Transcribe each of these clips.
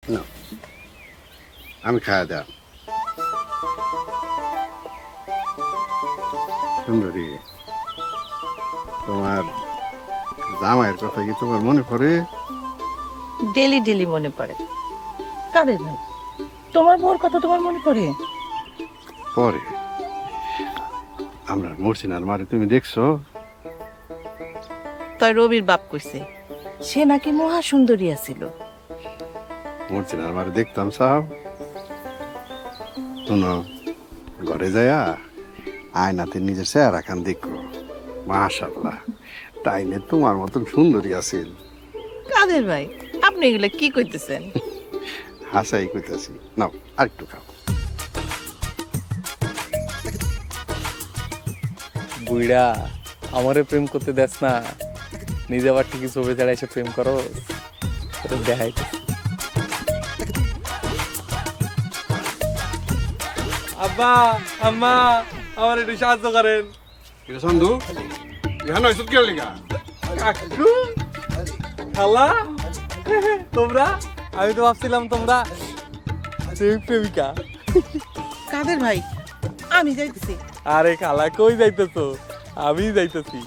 না, আমি খাওয়া দাও সুন্দরী। তোমার জামাইয়ের কথা কি তোমার মনে পড়ে? ডেলি ডেলি মনে পড়ে। কাদের ভাই, তোমার বউর কথা তোমার মনে পড়ে? পরে আমরা মরছিনার মারে তুমি দেখছো? তাই রবির বাপ কইছে সে নাকি মহা সুন্দরী আছিল। মরছিনার মারে দেখতাম সাহেব, শোনো ঘরে যায়া আয়নাতে নিজের চেহারা খান দেখো, মাশাআল্লাহ তাই নে তোমার মতন সুন্দরী আছিল। কাদের ভাই, আপনি এগুলা কি কইতেছেন? হাসাই কইতাছি, নাও আরেকটু খাও। বুইড়া আমারে প্রেম করতে দেস না, নিজে আবার ঠিকই ছবি ছাড়া এসে প্রেম করো, দেখাই। আব্বা আম্মা আমার একটু সাহায্য করেন। সন্ধু এখানে আইসত কি লিগা? কাকু খালা তোমরা, আমি তো ভাবছিলাম তোমরা প্রেমিকা। কাদের ভাই, আমি যাইতেছি। আরে খালা কই যাইতেছো? আমি যাইতেছি,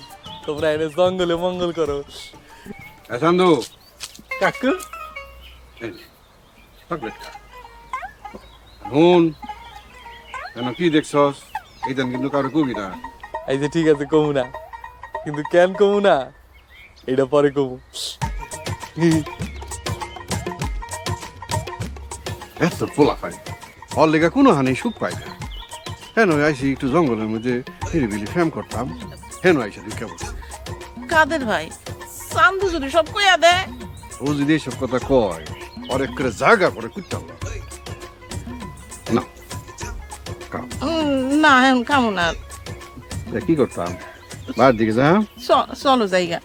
তোমরা এনে জঙ্গলে মঙ্গল করো। সন্ধু কাকু চকলেট খা। হুন কেন কি দেখছস? এইদিন কিন্তু কারো কবি না। এই যে ঠিক আছে কমু না, কিন্তু কেন কমু না এটা পরে কমু। এত পোলা পাই ওর লেগা কোনো হানি সুখ পাই না। হেন আইসি একটু জঙ্গলের মধ্যে নিরিবিলি ফ্যাম করতাম, হেন আইসি তুই কেমন? কাদের ভাই, চান্দু যদি সব কইয়া দেয়। ও যদি এইসব কথা কয় অনেক করে জায়গা করে কুটতাম না। না এখন কামু না, কি করতাম বাড়ির দিকে যা। চলো জায়গা।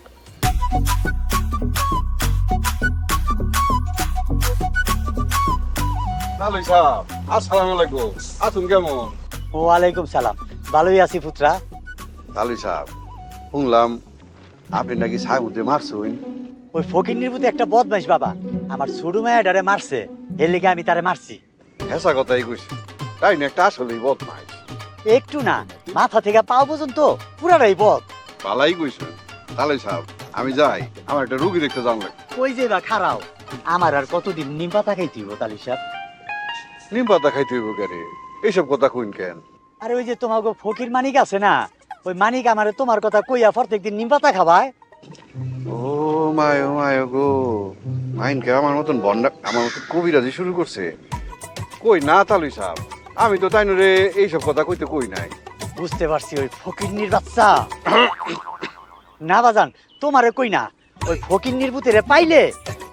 আসসালামু আলাইকুম, আছেন কেমন? ওয়ালাইকুম সালাম, ভালোই আছি পুত্রা। তালুই সাহেব, শুনলাম আপনি নাকি সাহেবুদ্দে মারছুন। ওই ফকিন্নির প্রতি একটা বদমাইশ বাবা আমার ছোট মেয়েটারে মারছে, এর লেগে আমি তারে মারছি। হেসা কথাই কইছি, তাই না? একটা আসলেই বদমাইশ। একটু না, মাথা থেকে পাও পর্যন্ত পুরাটাই বদ। পালাই কইছেন। তালুই সাহেব আমি যাই, আমার একটা রুগী দেখতে যান লাগে। কই যে বা খারাও, আমার আর কতদিন নিম পাতা খাইতে হইব তালি সাহেব? নিম পাতা খাইতে হইব কেন? এইসব কথা কইন কেন? আরে ওই যে তোমার ফকির মানিক আছে না, ওই মানিক আমারে তোমার কথা কইয়া প্রত্যেকদিন নিম পাতা খাবায়। ও মায় গো, মাইনকে আমার মতন বন্ডা, আমার মতন কবিরাজি শুরু করছে। কই না তালুই সাহেব, আমি তো তাই রে এইসব কথা কইতে কই নাই। বুঝতে পারছি, ওই ফকিন্নির বাচ্চা। না বাজান, তোমারে কই না, ওই ফকিন্নির পুতিরে পাইলে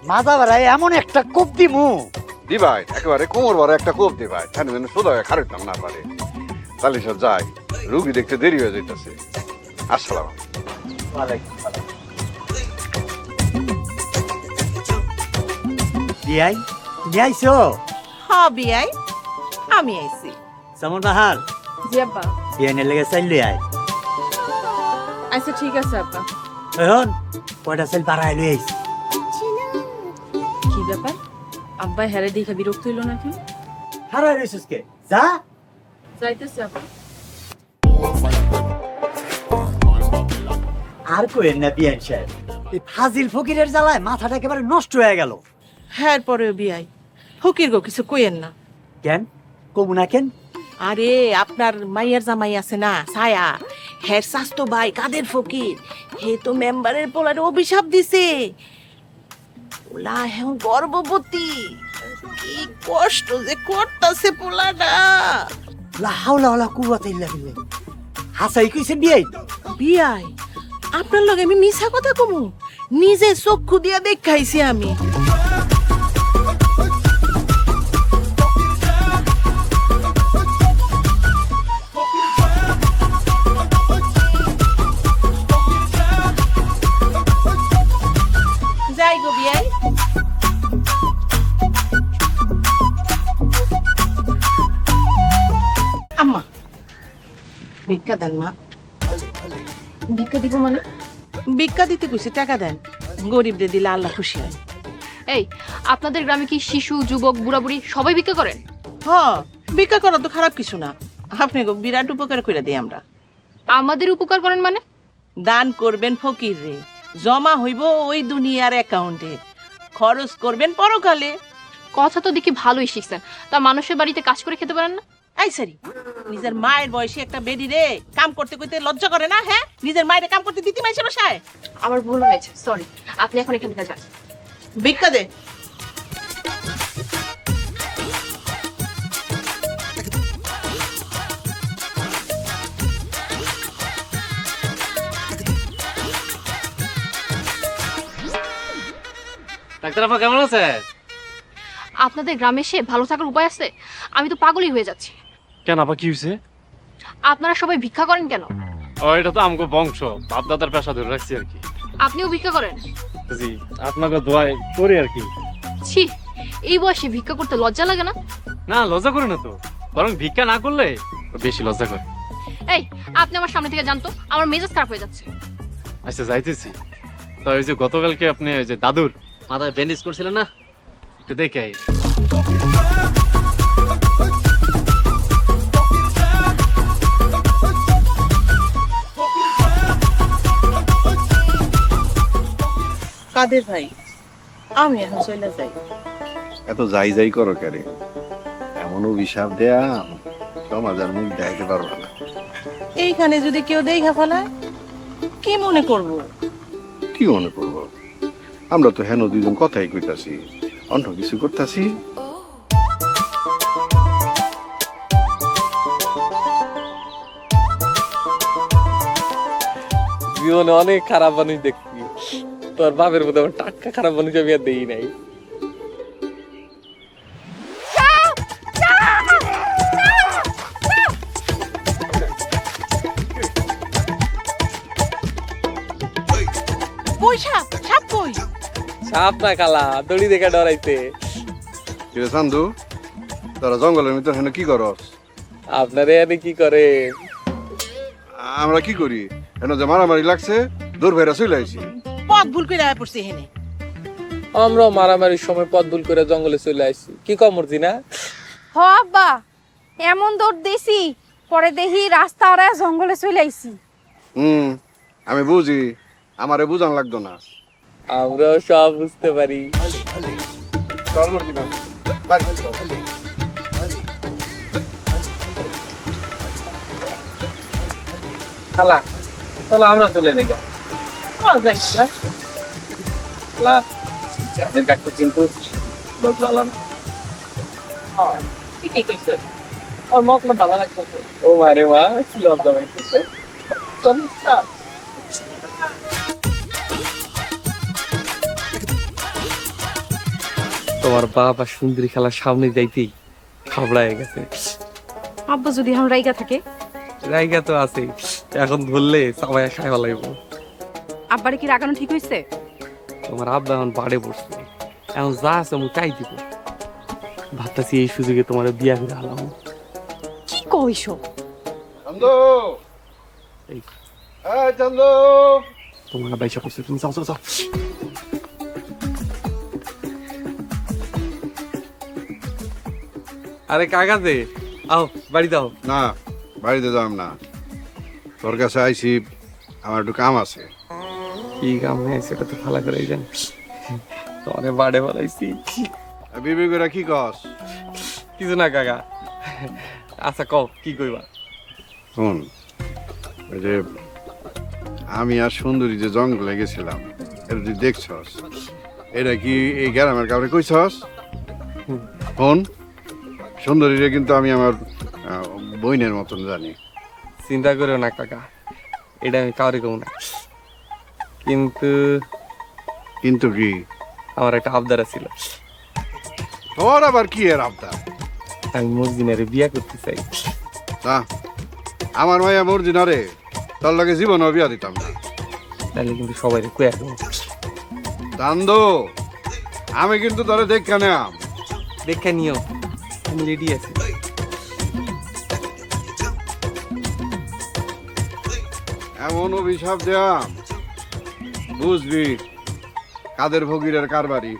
মাজা বাড়ায় এমন একটা কোপ দিমু। দিবাই একেবারে কোমর বড় একটা কোপ দিবাই, কেন যেন সোজা হয়ে খারেতাম না পারে। তাহলে সব যাই, রুগী দেখতে দেরি হয়ে যাইতেছে। আসসালাম। বিয়াই তুমি আইছো? হ্যাঁ বিয়াই, আমি আইছি। সামন বাহার জি আব্বা। বিয়ানের লেগে চাইল লই আয়। আচ্ছা ঠিক আছে আব্বা। এখন কয়টা চাইল বাড়াই লই আইছি। কি ব্যাপার আব্বা, হেরে দেখে বিরক্ত হইল নাকি? হারাই রইছিস কে? যা। যাইতেছি আব্বা। আর কইেন না বিয়ান সাহেব, এই ফাজিল ফকিরের জ্বালায় মাথাটা একেবারে নষ্ট হয়ে গেল। হ্যাঁ পরেও বিয়াই, ফকির গো কিছু কইেন না। কেন কমু না কেন? আরে আপনার মাইয়ার জামাই আছে না ছায়া, হের স্বাস্থ্য ভাই কাদের ফকির, হে তো মেম্বারের পোলারে অভিশাপ দিছে। পোলা এখন গর্ভবতী, কি কষ্ট যে করতাছে পোলাটা। লা হাওলা ওয়ালা কুওয়াতা ইল্লা বিল্লাহ। হাসাই কইছে বিয়াই? বিয়াই আপনার লগে আমি মিছা কথা কমু? নিজে চক্ষু দিয়া দেখাইছি আমি। যাই গো বিয়াই। আম্মা ভিক্ষা দেন মা। ভিক্ষা দিব মানে? ভিক্ষা দিতে কইছি, টাকা দেন, গরিবরে দিলে আল্লাহ খুশি হয়। এই আপনাদের গ্রামে কি শিশু যুবক বুড়াবুড়ি সবাই ভিক্ষা করেন? হ, ভিক্ষা করা তো খারাপ কিছু না। আপনি বিরাট উপকার করে দিই আমরা। আমাদের উপকার করেন মানে? দান করবেন ফকির রে, জমা হইব ওই দুনিয়ার অ্যাকাউন্টে, খরচ করবেন পরকালে। কথা তো দেখি ভালোই শিখছেন, তা মানুষের বাড়িতে কাজ করে খেতে পারেন না? এই সারি, নিজের মায়ের বয়সী একটা বেডি রে কাম করতে করতে লজ্জা করে না? হ্যাঁ, নিজের মায়ের কাম করতে দিতে মাইছে বসায়। আমার ভুল হয়েছে, সরি। আপনি এখন এখান থেকে যান। ভিক্ষা দে। ডাক্তার আপা কেমন আছে? আপনাদের গ্রামে এসে ভালো থাকার উপায় আছে? আমি তো পাগলই হয়ে যাচ্ছি। কেন আপা কি হয়েছে? আপনারা সবাই ভিক্ষা করেন কেন? ও এটা তো আমগো বংশ, বাপ দাদার পেশা ধরে রাখছি আর কি। আপনিও ভিক্ষা করেন? জি, আপনাকে দোয়াই করি আর কি। ছি, এই বয়সে ভিক্ষা করতে লজ্জা লাগে না? না লজ্জা করে না তো, বরং ভিক্ষা না করলে বেশি লজ্জা করে। এই, আপনি আমার সামনে থেকে জানতো, আমার মেজাজ খারাপ হয়ে যাচ্ছে। আচ্ছা যাইতেছি। তো ওই যে গতকালকে আপনি ওই যে দাদুর মাথায় ব্যান্ডেজ করছিলেন না, একটু দেখে আই। কাদের ভাই, আমি এখন চলে যাই। এত যাই যাই করো কেরে? এমন অভিশাপ দেয়া সমাজ আর মুখ দেখাইতে পারবো না। এইখানে যদি কেউ দেখা ফেলায় কি মনে করব? কি মনে করবো? আমরা তো হেন দুইজন কথাই কইতাছি, অন্য কিছু করতাছি। জীবনে অনেক খারাপ মানুষ দেখছি, তোর বাপের মতো আমার টাটকা খারাপ মানুষ আমি আর দেই নাই। কই সাপ? সাপ কই? সাপ না খালা, দড়ি দেখে ডরাইতে। কিরে চান্দু, তোরা জঙ্গলের ভিতর হেন কি করস? আপনারে এনে কি করে? আমরা কি করি? হেন যে মারামারি লাগছে, দূর ভাইরা চলে আইছি। পথ ভুল করে আয় পড়ছি এখানে। আমরা মারামারির সময় পথ ভুল করে জঙ্গলে চলে আসছি, কি কমরছি না? হ আব্বা, এমন দৌড় দিছি পরে দেখি রাস্তা আড়ায় জঙ্গলে চলে আইছি। আমি বুঝি, আমারে বুঝান লাগতো না। আমরাও সব বুঝতে পারি। খালা চলো আমরা চলে যাই। কিন্তু ও মারে মা কি লজ্জা পাইতেছে। তোমার বাবা সুন্দরী খেলার সামনে যাইতেই খাবড়ায় গেছে। আব্বা যদি এখন রাইগা থাকে? জায়গা তো আছে, এখন ধরলে সবাই খাই ফেলাইব। আব্বারে কি রাগানো ঠিক হইছে? তোমার আব্বা এখন বাড়ে পড়ছে, এখন যা আছে আমি তাই দিব। ভাবতেছি এই সুযোগে তোমার বিয়া করে হালাম। কি কইছো? চান্দু, এই এই চান্দু, তোমার বাইসা করছে, তুমি যাও যাও যাও। আরে কাকাতে আও বাড়ি দাও। না বাড়িতে যাম না, তোর কাছে আইছি, আমার একটু কাম আছে। কি কাম নেই সেটা তো ভালো করে জানি। তোমার বাড়ে বলাইছি বিবি করে কি কস? কিছু না কাকা। আচ্ছা কও কি কইবা? শুন, ওই যে আমি আর সুন্দরী যে জঙ্গলে গেছিলাম, এটা তুই দেখছস? এটা কি এই গ্রামের কাউরে কইছস? শোন, সুন্দরীরে কিন্তু আমি আমার বইনের মতন জানি। চিন্তা করিও না কাকা, এটা আমি কাউরে কম না। কিন্তু কিন্তু কি? আমার একটা আবদার ছিল। তোর আবার কি এর আবদার? আমি মর্জিনারে বিয়া করতে চাই। না, আমার মাইয়া মর্জিনারে তোর লাগে জীবন বিয়া দিতাম না। তাহলে কিন্তু সবাই কয়ে দেবো। চান্দু, আমি কিন্তু তোরে দেখে নেম। দেখে নিও, আমি রেডি আছি। এমন অভিশাপ দেয়াম, বুঝবি কাদের ভগিরের কারবারি।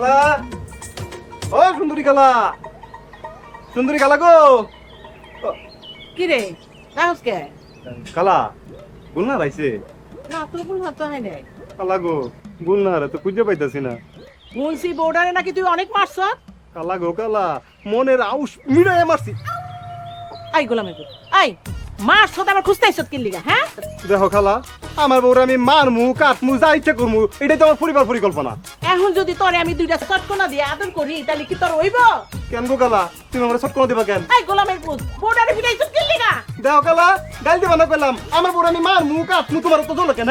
খালা, ও সুন্দরী খালা, সুন্দরী খালা গো। কি রে কাহস কে খালা গুলনার আইছে। না তো ভুল হতো হয় নাই খালা গো গুলনার তো খুঁজে পাইতাছি না। মুন্সি বোর্ডারে নাকি তুই অনেক মারছ। খালা গো খালা, মনের আউশ মিড়াইয়া মারছি। আই গোলামের পুত আই মারছ তো আমার খুঁজতে আইছত কি লিগা হ্যাঁ? দেখো খালা, আমার বউরে আমি মারমু কাটমু যা ইচ্ছা করমু, এটাই তো আমার পরিবার পরিকল্পনা। এখন যদি তোরে আমি দুইটা চটকনা দিয়ে আদর করি তাহলে কি তোর হইব? কেন গো খালা, তুমি আমার সব করে দিবা কেন? আই গোলামের পুত বোর্ডারে ফিরাইছত কি লিগা? দেখো খালা, গাল দিবা না পেলাম, আমার বউরে আমি মারমু কাটমু, তোমার তো জ্বলে কেন?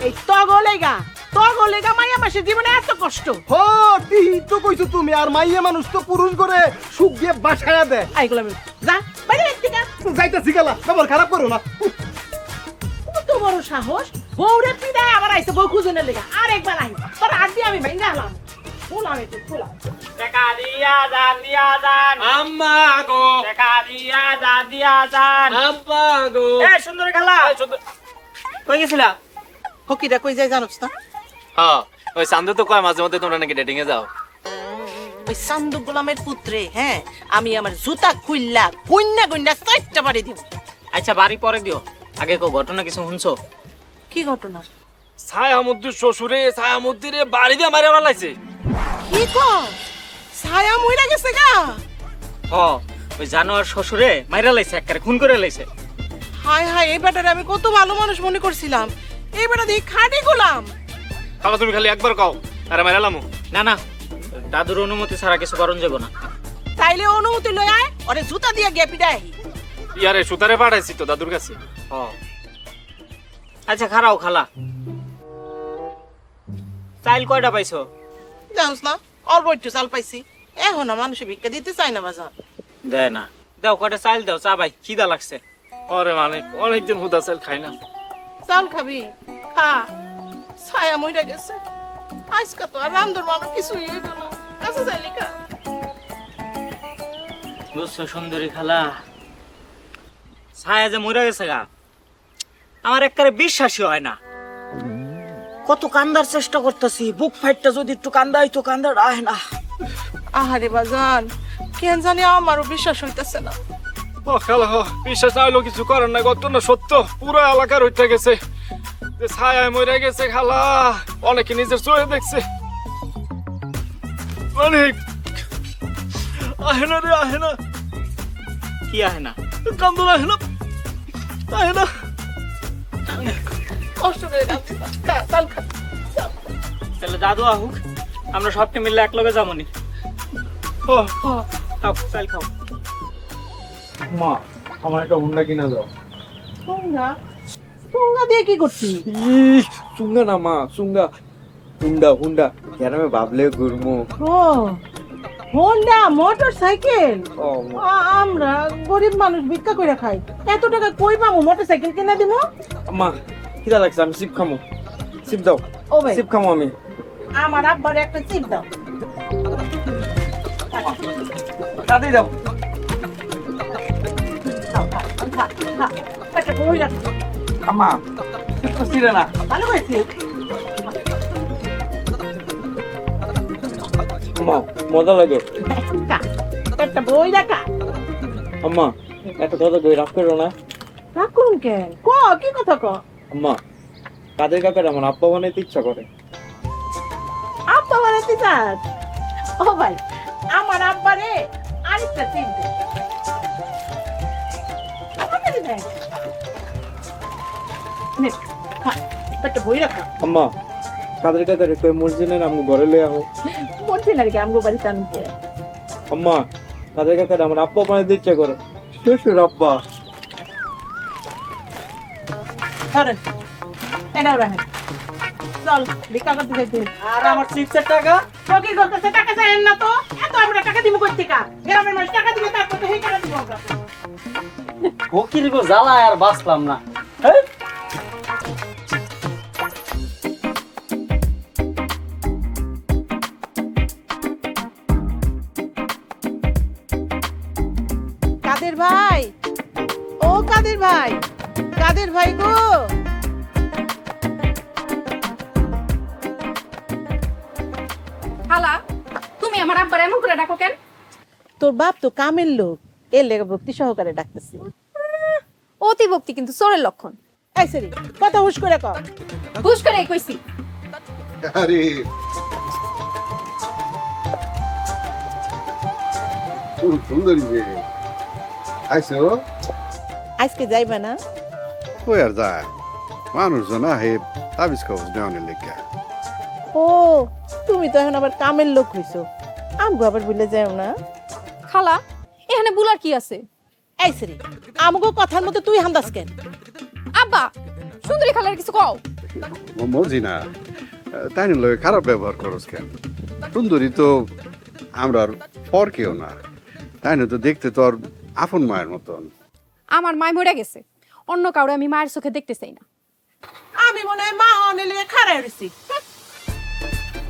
এই তগলেগা মাইয়া মাসের জীবনে এত কষ্ট। হো ঠিক তো কইছো তুমি, আর মাইয়া মানুষ তো পুরুষ করে সুখ দিয়ে বাসায়া দেয়। আই গোলামের যা বাইরে থেকে যাইতাছি খালা, খবর খারাপ করো না। কত বড় সাহস, বউরে পিড়ায় আবার আইছে বউ খুঁজনের লেগা। আর একবার আই তোর হাত দিয়ে আমি ভেঙে গেলাম। গোলামের পুত গোলাম টাকা দিয়া যান আম্মা গো, টাকা দিয়া যান আব্বা গো। এ সুন্দরী খালা, কই গেছিলা? ফকিরা কই যায় জানোস না? হ্যাঁ, ওই চান্দু তো কয় মাঝে মধ্যে তোমরা নাকি ডেটিং এ যাও। ওই সান্দু গোলামের পুত্রে, হ্যাঁ আমি আমার জুতা খুললা গুন্না গুন্না চারটা বাড়ি দিব। আচ্ছা বাড়ি পরে দিও, আগে কো ঘটনা কিছু শুনছো? কি ঘটনা? ছায়ামুদ্দির শ্বশুরে ছায়ামুদ্দিরে বাড়ি দিয়ে মারে মারলাইছে। কি কর ছায়া মইরা গেছে গা? হ, ওই জানোয়ার শ্বশুরে মাইরা লাইছে, একবারে খুন করে লাইছে। হায় হায়, এই বেটারে আমি কত ভালো মানুষ মনে করছিলাম, এই বেটা দেখি খাঁটি গোলাম। খালা তুমি খালি একবার কও, আরে মারালামু। না না, দাদুর অনুমতি ছাড়া কিছু করণ যাব না। তাইলে অনুমতি লই আয়, ওরে জুতা দিয়ে গেপি দেয়। ইয়ারে সুতারে পাঠাইছি তো দাদুর কাছে। হ, আচ্ছা খারাও খালা, চাইল কয়টা পাইছো? জানোস না অল্প একটু চাল পাইছি, এখন না মানুষে ভিক্ষা দিতে চায় না বাজার। দেয় না, দাও কয়টা চাইল দাও, চা ভাই খিদা লাগছে। আরে মানে অনেকদিন হুদা চাল খাই না। চাল খাবি খা, ছায়া মইরা গেছে আজকে তো আর রান্ধর মানুষ কিছুই হইব না। আচ্ছা চাইলি খা। বুঝছো সুন্দরী খালা, ছায়া যে মরে গেছে গা, আমার একবারে বিশ্বাসই হয় না। কত কান্দার চেষ্টা করতেছি, বুক ফাইটটা যদি একটু কান্দাই তো কান্দা রায় না। আহারে বাজান, কেন জানি আমারও বিশ্বাস হইতেছে না। ও খালা, বিশ্বাস না হইলো কিছু করার না, ঘটনা সত্য, পুরো এলাকার হইতে গেছে যে ছায়ায় মরে গেছে। খালা অনেকে নিজের চোখে দেখছে। অনেক আহে না রে, আহে না, কি আহে না? কান্দন আহে না, আহে না। কষ্ট করে রাখছি না। খা, চাল খা। তাহলে দাদু আহুক, আমরা সবকে মিললে এক লগে যাবনি। ও খাও, চাল খাও। মা, আমার একটা হুন্ডা কিনা দাও। ঠোঙ্গা? ঠোঙ্গা দিয়ে কি করছিস? চুঙ্গা না মা, চুঙ্গা, হুন্ডা হুন্ডা, গ্রামে ভাবলে ঘুরমু। ও হোন্ডা মোটর সাইকেল? ও আমরা গরিব মানুষ ভিক্ষা করে খাই, এত টাকা কই পাবো মোটর সাইকেল কিনে দিব? মা, খিদা লাগছে, আমি সিপ খামু। সিপ দাও, ও ভাই সিপ খামু আমি। আমার আব্বার একটা চিপ দাও। তাড়াতাড়ি দাও। খাও, খা, খা, খা। একটা বই রাখ। আম্মা, ছিড়ে না। ভালো হয়েছে। আম্মা, মজা লাগে। খা, একটা বই রাখা। আম্মা, একটা কথা কই, রাগ করো না। রাগ করুন কেন? ক, কি কথা ক? আম্মা, কাদের কাকার আমার আব্বা বানাইতে ইচ্ছা করে। আব্বা বানাতে চাস? ও ভাই, আমার আব্বারে আরেকটা চিপ দে। আমাকে দে। নে, খা, একটা বই রাখা। আম্মা, কাদের কাকার কই মসজিদের আমি ঘরে লই আহো। বলছি না রে আমগো বাড়িতে আনতে। আম্মা, কাদের কাকার আমার আব্বা বানাইতে ইচ্ছা করে। শ্বশুর আব্বা। ধরেন, এটাও রাখেন। চল, ভিক্ষা করতে যাইতে। আর আমার চিপসের টাকা? ফকির করতেছে, টাকা চাইেন না তো। এত আমরা টাকা দিব কই থেকে? গ্রামের মানুষ টাকা দিবে, তারপর তো সেই টাকা দিব আমরা। ফকির গো জ্বালা আর বাঁচলাম না। কাদের ভাই, ও কাদের ভাই, কাদের ভাই গো। খালা, আব্বার এমন করে ডাকো কেন? তোর বাপ তো কামের লোক, এর লেগে ভক্তি সহকারে ডাকতেছি। অতি ভক্তি কিন্তু চোরের লক্ষণ। এই সরি, কথা হুশ করে কর। হুশ করে কইছি। আরে খুব সুন্দরী যে আইসো। আজকে যাইবা না? কই আর যায়, মানুষজন আহে তাবিজ কবজ নেওয়ানের লেগে। ও, তুমি তো এখন আবার কামের লোক হইছো, আমগো আবার ভুলে যাও না। খালা, এখানে বুলার কি আছে? এই সরি, আমগো কথার মধ্যে তুই হান্দাস কেন? আব্বা, সুন্দরী খালার কিছু কও। মর্জি না, তাই লগে খারাপ ব্যবহার করস কেন? সুন্দরী তো আমরা ফর কেউ না, তাই না? তো দেখতে তোর আপন মায়ের মতন। আমার মায় মরে গেছে, অন্য কাউরে আমি মায়ের চোখে দেখতে চাই না। আমি মনে হয় মা অনেক লেগে খারাপ হয়েছি।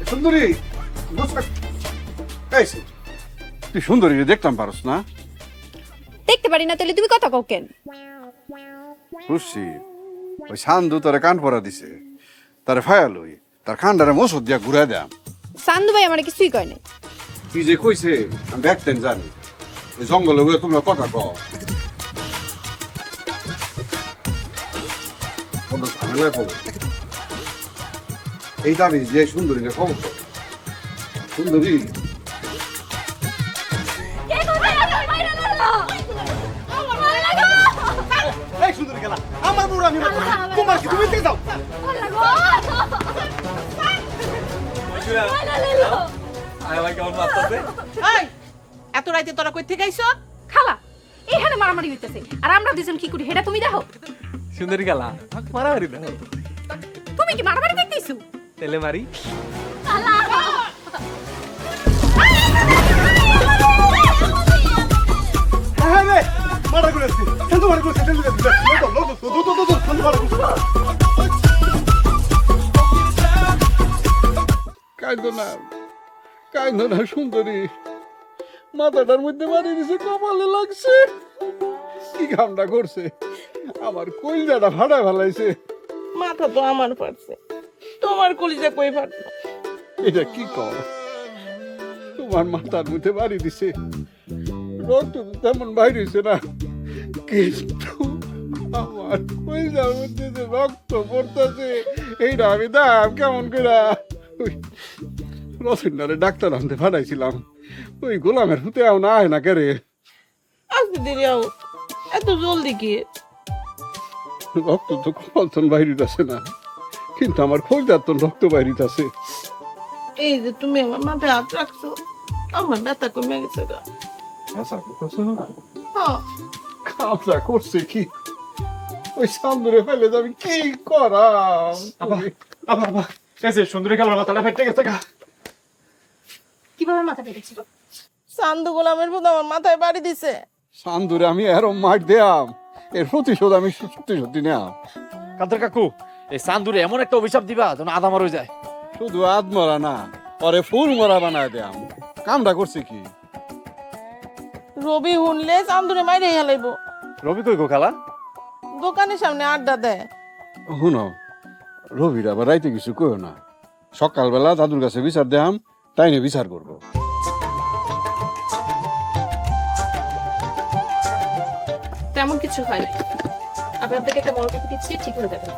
সুন্দরী, তুই সুন্দরী দেখতাম পারস না? দেখতে পারি না তাহলে তুমি কথা কও কেন? বুঝছি, ওই সান্দু তোরে কান পরা দিছে, তারে ফায়াল হই, তার কানটারে মসুদ দিয়া ঘুরাই দাম। সান্দু ভাই আমার কিছুই কয় নাই। কি যে কইছে আমি দেখতেন জানি, ওই জঙ্গলে বলে তোমরা কথা কও। কোনো ঝামেলায় পড়ো। এই দাবি যে সুন্দরীকে খবর দাও। সুন্দরী, এই সুন্দরী খেলা, আমার বউর আমি মারবো না। তোমার কি, তুমি থেকে যাও। এই, এত রাইতে তোরা কই থেকে আইছো? খালা, এখানে মারামারি হইতেছে আর আমরা দুজন কি করি সেটা তুমি দেখো। সুন্দরী খেলা মারামারি দাও, তুমি কি মারামারি দেখতেছো? তেলে মারি। হ্যাঁ রে, মারা করেছি। শান্ত মারা করেছি, শান্ত করেছি। শান্ত মারা করেছি। কাইন্দো না, কাইন্দো না সুন্দরী, মাথাটার মধ্যে মারি দিছে, কপালে লাগছে। কি কামটা করছে, আমার কইলাটা ফাটা ফেলাইছে। মাথা তো আমার পারছে, তোমার কলিজা কই পারছে? এটা কি কর, তোমার মাথার মধ্যে বাড়ি দিছে, রক্ত তো তেমন বাইরেছে না, কিন্তু আমার কইলার মধ্যে যে রক্ত পড়তেছে, এইটা আমি দাম কেমন করে? রসিন্দারে ডাক্তার আনতে পাঠাইছিলাম, ওই গোলামের হুতে আও না আয় না কেরে। আজকে দেরি আও, এত জলদি কি? রক্ত তো কলতন বাইরিতেছে না, কিন্তু আমার খোঁজার তো রক্ত বাইরিতেছে। এই যে তুমি আমার মাথায় হাত রাখছো, আমার ব্যথা কমে গেছে গা। হ্যাঁ, কামটা করছে কি, ওই সামনে ফেলে যাবি কি করাম? আবার এসে সুন্দরী খেলার মাথাটা ফেটে গেছে গা। কিভাবে মাথা পেটেছিল? চান্দু গোলামের মতো আমার মাথায় বাড়ি দিছে। সান্দুরে আমি এরম মার দেয়াম, এর প্রতিশোধ আমি সত্যি সত্যি নেয়াম। কাদের কাকু, এই চান্দুরে এমন একটা অভিশাপ দিবা যেন আধা মারা যায়। শুধু আদ মরা না, পরে ফুল মরা বানায় দেয়াম। কামটা করছে কি? রবি শুনলে চান্দুরে মাইরে হেলাইব। রবি কই গো খালা? দোকানের সামনে আড্ডা দেয়। শুনো, রবির আবার রাইতে কিছু কইও না, সকালবেলা দাদুর কাছে বিচার দেয়াম, তাই নিয়ে বিচার করবো। তেমন কিছু হয় না, আমি আপনাকে একটা বড় কথা দিচ্ছি, ঠিক হয়ে যাবে।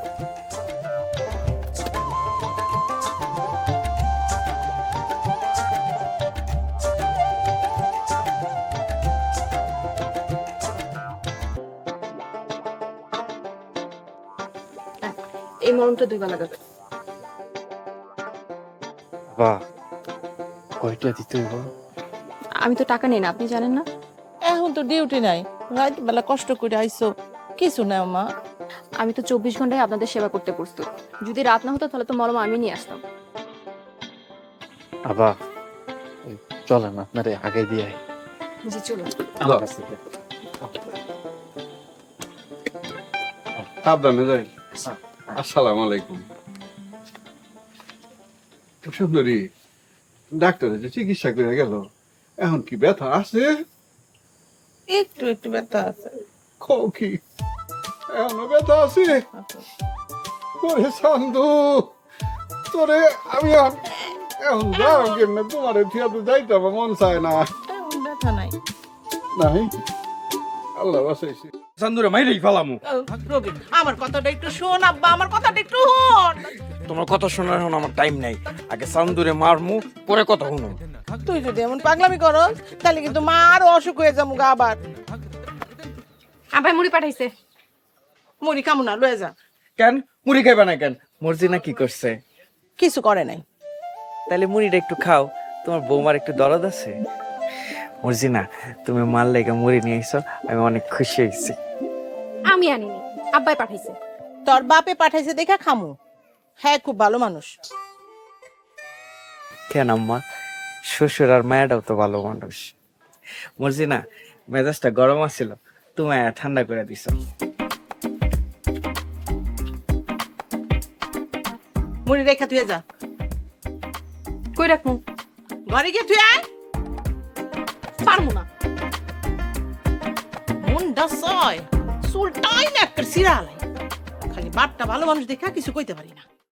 এই মরমটা 2 বেলা লাগাবে। বাহ, কয়টা দিতে হইব? আমি তো টাকা নেই না, আপনি জানেন না। এখন তো ডিউটি নাই, রাত বেলা কষ্ট করে আইছো, কিছু না মা। আমি তো 24 ঘন্টায় আপনাদের সেবা করতে প্রস্তুত। যদি রাত না হতো তাহলে তো মলম আমি নিয়ে আসতাম। আবা, চলেন আপনারে আগে দিয়ে আই। জি চলুন। সাবধানে যাই। আসসালামু আলাইকুম। সুন্দরী, ডাক্তারে যে চিকিৎসা করে গেল, এখন কি ব্যথা আছে? একটু একটু ব্যথা আছে। কও কি, এখনো ব্যথা আছে? ওরে সান্দু, তোরে আমি এখন যাও কেমনে তোমার থিয়া তো যাইতে হবে মন চায় না এখন ব্যথা নাই। নাই আল্লাহ বাঁচাইছে চান্দুরে মাইরেই ফেলামু। রবি, আমার কথাটা একটু শোন আব্বা, আমার কথাটা একটু শোন। তোমার কথা শোনার এখন আমার টাইম নাই, আগে চান্দুরে মারমু পরে কথা শুনো। তুই যদি এমন পাগলামি করস তাহলে কিন্তু মা আরো অসুখ হয়ে যাবো গা আবার। আবার মুড়ি পাঠাইছে। মুড়ি খামু না, লয়ে যা। কেন মুড়ি খাইবা না কেন? মর্জিনা কি করছে? কিছু করে নাই। তাহলে মুড়িটা একটু খাও, তোমার বৌমার একটু দরদ আছে। মর্জিনা, তুমি মাল লেগে মুড়ি নিয়ে এসো, আমি অনেক খুশি হয়েছি। আমি আনিনি, আব্বাই পাঠাইছে। তোর বাপে পাঠাইছে দেখা খামু। হ্যাঁ, খুব ভালো মানুষ। কেন আম্মা, শ্বশুর আর মায়াটাও তো ভালো মানুষ। মর্জিনা, মেজাজটা গরম আছিল, তুমি ঠান্ডা করে দিছ। মুড়ি রেখা তুই যা, কই রাখমু? ঘরে গিয়ে তুই আয়। পারবো না, মনটা সয় চুলটাই না একটা সিরা আলাই। খালি বাপটা ভালো মানুষ দেখা কিছু কইতে পারি না।